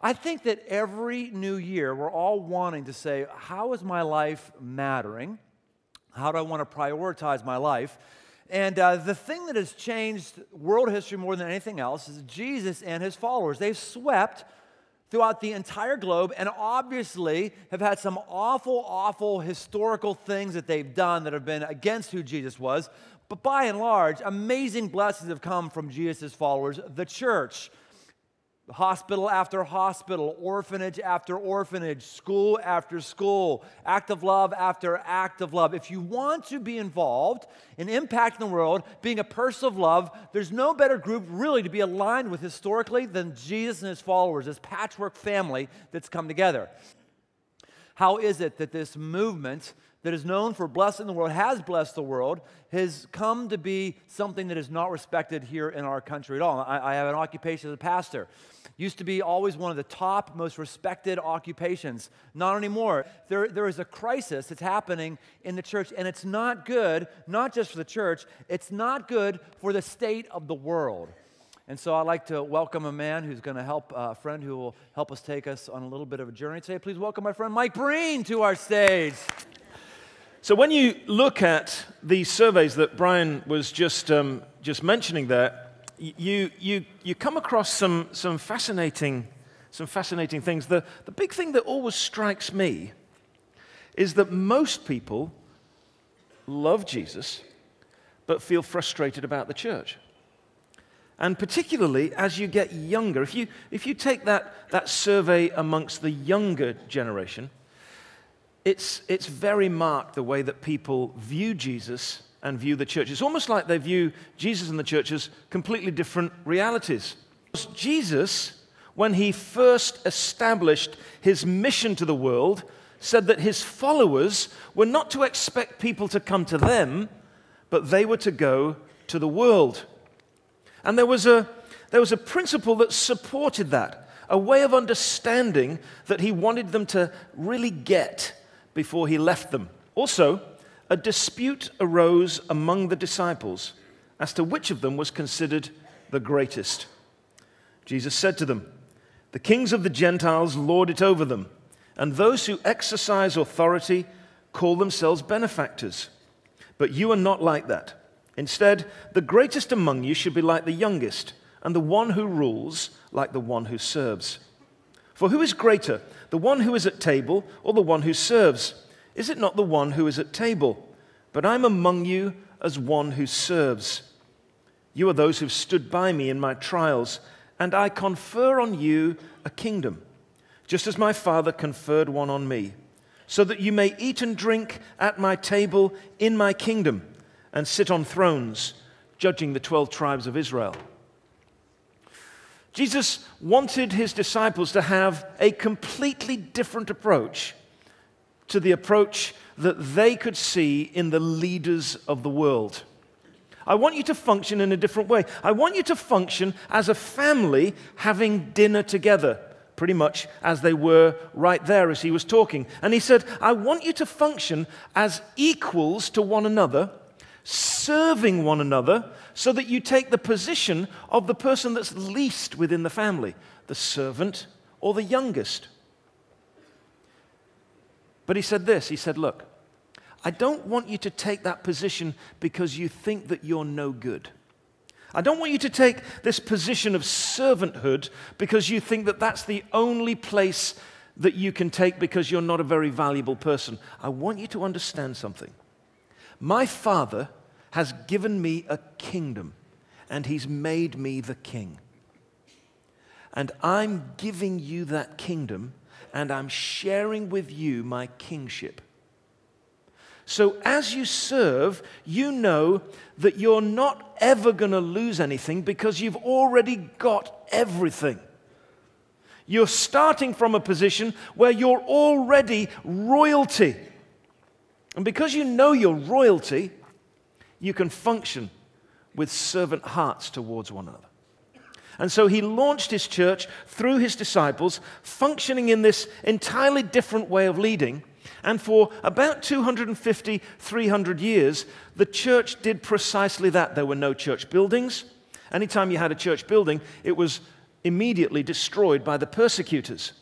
I think that every new year we're all wanting to say, how is my life mattering? How do I want to prioritize my life? And the thing that has changed world history more than anything else is Jesus and his followers. They've swept throughout the entire globe and obviously have had some awful, awful historical things that they've done that have been against who Jesus was. But by and large, amazing blessings have come from Jesus' followers, the church. Hospital after hospital, orphanage after orphanage, school after school, act of love after act of love. If you want to be involved in impacting the world, being a person of love, there's no better group really to be aligned with historically than Jesus and his followers, this patchwork family that's come together. How is it that this movement that is known for blessing the world, has blessed the world, has come to be something that is not respected here in our country at all? I have an occupation as a pastor. Used to be always one of the top, most respected occupations. Not anymore. There is a crisis that's happening in the church, and it's not good, not just for the church, it's not good for the state of the world. And so I'd like to welcome a man who's going to help, a friend who will help us take us on a little bit of a journey today. Please welcome my friend Mike Breen to our stage. So when you look at the surveys that Brian was just mentioning there, you come across some fascinating things. The big thing that always strikes me is that most people love Jesus but feel frustrated about the church. And particularly as you get younger, if you take that survey amongst the younger generation, it's very marked the way that people view Jesus and view the church. It's almost like they view Jesus and the church as completely different realities. Jesus, when he first established his mission to the world, said that his followers were not to expect people to come to them, but they were to go to the world. And there was a principle that supported that, a way of understanding that he wanted them to really get before he left them. Also, a dispute arose among the disciples as to which of them was considered the greatest. Jesus said to them, "The kings of the Gentiles lord it over them, and those who exercise authority call themselves benefactors. But you are not like that. Instead, the greatest among you should be like the youngest, and the one who rules like the one who serves. For who is greater, the one who is at table or the one who serves? Is it not the one who is at table? But I'm among you as one who serves. You are those who've stood by me in my trials, and I confer on you a kingdom, just as my Father conferred one on me, so that you may eat and drink at my table in my kingdom, and sit on thrones, judging the 12 tribes of Israel." Jesus wanted his disciples to have a completely different approach to the approach that they could see in the leaders of the world. I want you to function in a different way. I want you to function as a family having dinner together, pretty much as they were right there as he was talking. And he said, I want you to function as equals to one another, serving one another, so that you take the position of the person that's least within the family, the servant or the youngest. But he said this, he said, look, I don't want you to take that position because you think that you're no good. I don't want you to take this position of servanthood because you think that that's the only place that you can take because you're not a very valuable person. I want you to understand something. My Father has given me a kingdom, and he's made me the king. And I'm giving you that kingdom, and I'm sharing with you my kingship. So as you serve, you know that you're not ever going to lose anything because you've already got everything. You're starting from a position where you're already royalty. And because you know you're royalty, you can function with servant hearts towards one another. And so he launched his church through his disciples, functioning in this entirely different way of leading. And for about 250, 300 years, the church did precisely that. There were no church buildings. Anytime you had a church building, it was immediately destroyed by the persecutors.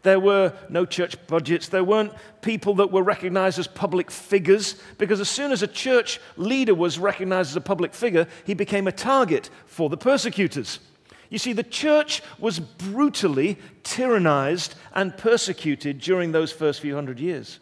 There were no church budgets. There weren't people that were recognized as public figures, because as soon as a church leader was recognized as a public figure, he became a target for the persecutors. You see, the church was brutally tyrannized and persecuted during those first few hundred years.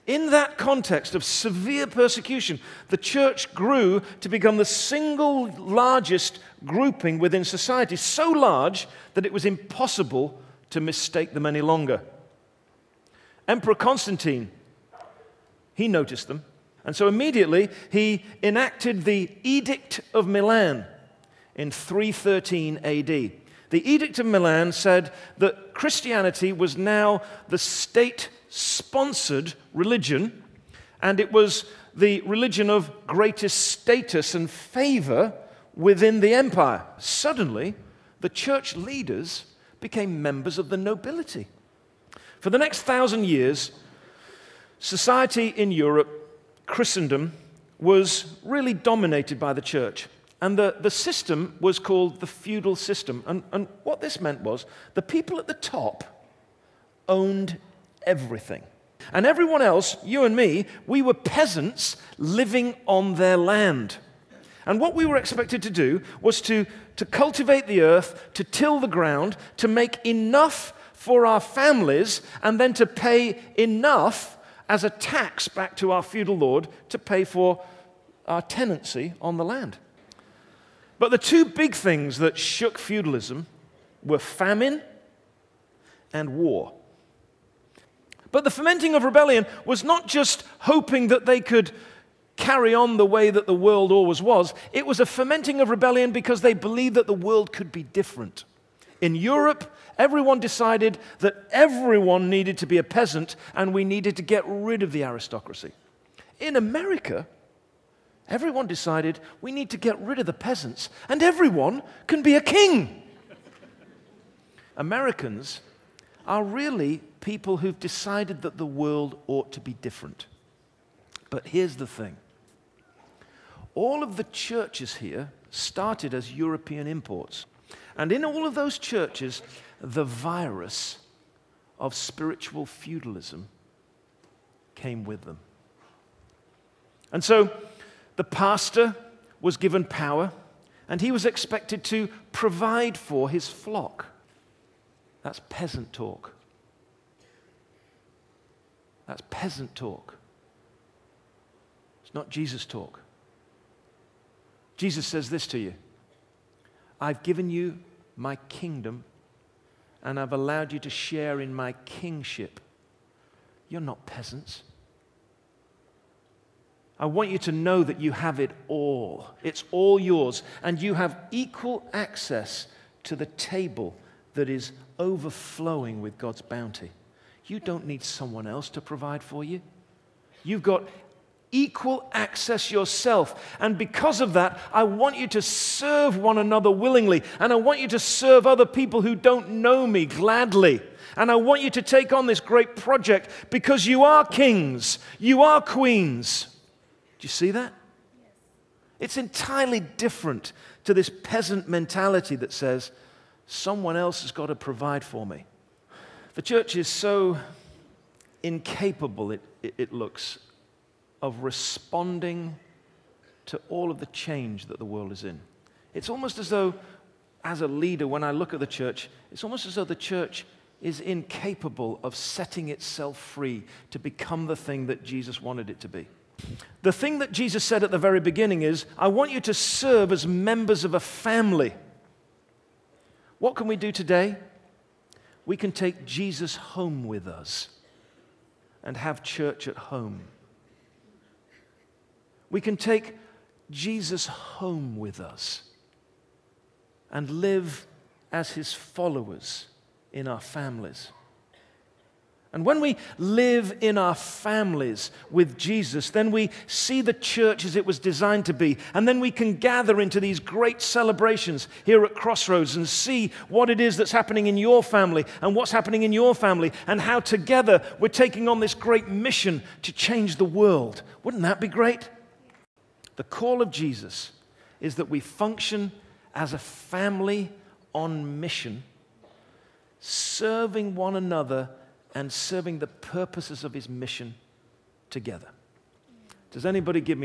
In that context of severe persecution, the church grew to become the single largest grouping within society, so large that it was impossible to mistake them any longer. Emperor Constantine, he noticed them, and so immediately he enacted the Edict of Milan in 313 AD. The Edict of Milan said that Christianity was now the state-sponsored religion, and it was the religion of greatest status and favor within the empire. Suddenly, the church leaders became members of the nobility. For the next 1,000 years, society in Europe, Christendom, was really dominated by the church. And the system was called the feudal system. And what this meant was the people at the top owned everything. And everyone else, you and me, we were peasants living on their land. And what we were expected to do was to cultivate the earth, to till the ground, to make enough for our families, and then to pay enough as a tax back to our feudal lord to pay for our tenancy on the land. But the two big things that shook feudalism were famine and war. But the fomenting of rebellion was not just hoping that they could carry on the way that the world always was. It was a fomenting of rebellion because they believed that the world could be different. In Europe, everyone decided that everyone needed to be a peasant and we needed to get rid of the aristocracy. In America, everyone decided we need to get rid of the peasants and everyone can be a king. Americans are really people who've decided that the world ought to be different. But here's the thing. All of the churches here started as European imports. And in all of those churches, the virus of spiritual feudalism came with them. And so the pastor was given power, and he was expected to provide for his flock. That's peasant talk. That's peasant talk. It's not Jesus talk. Jesus says this to you. I've given you my kingdom, and I've allowed you to share in my kingship. You're not peasants. I want you to know that you have it all. It's all yours, and you have equal access to the table that is overflowing with God's bounty. You don't need someone else to provide for you. You've got equal access yourself. And because of that, I want you to serve one another willingly. And I want you to serve other people who don't know me gladly. And I want you to take on this great project because you are kings. You are queens. Do you see that? Yes. It's entirely different to this peasant mentality that says, someone else has got to provide for me. The church is so incapable, it looks, of responding to all of the change that the world is in. It's almost as though, as a leader, when I look at the church, it's almost as though the church is incapable of setting itself free to become the thing that Jesus wanted it to be. The thing that Jesus said at the very beginning is, I want you to serve as members of a family. What can we do today? We can take Jesus home with us and have church at home. We can take Jesus home with us and live as his followers in our families. And when we live in our families with Jesus, then we see the church as it was designed to be. And then we can gather into these great celebrations here at Crossroads and see what it is that's happening in your family and what's happening in your family and how together we're taking on this great mission to change the world. Wouldn't that be great? The call of Jesus is that we function as a family on mission serving one another and serving the purposes of his mission together. Does anybody give me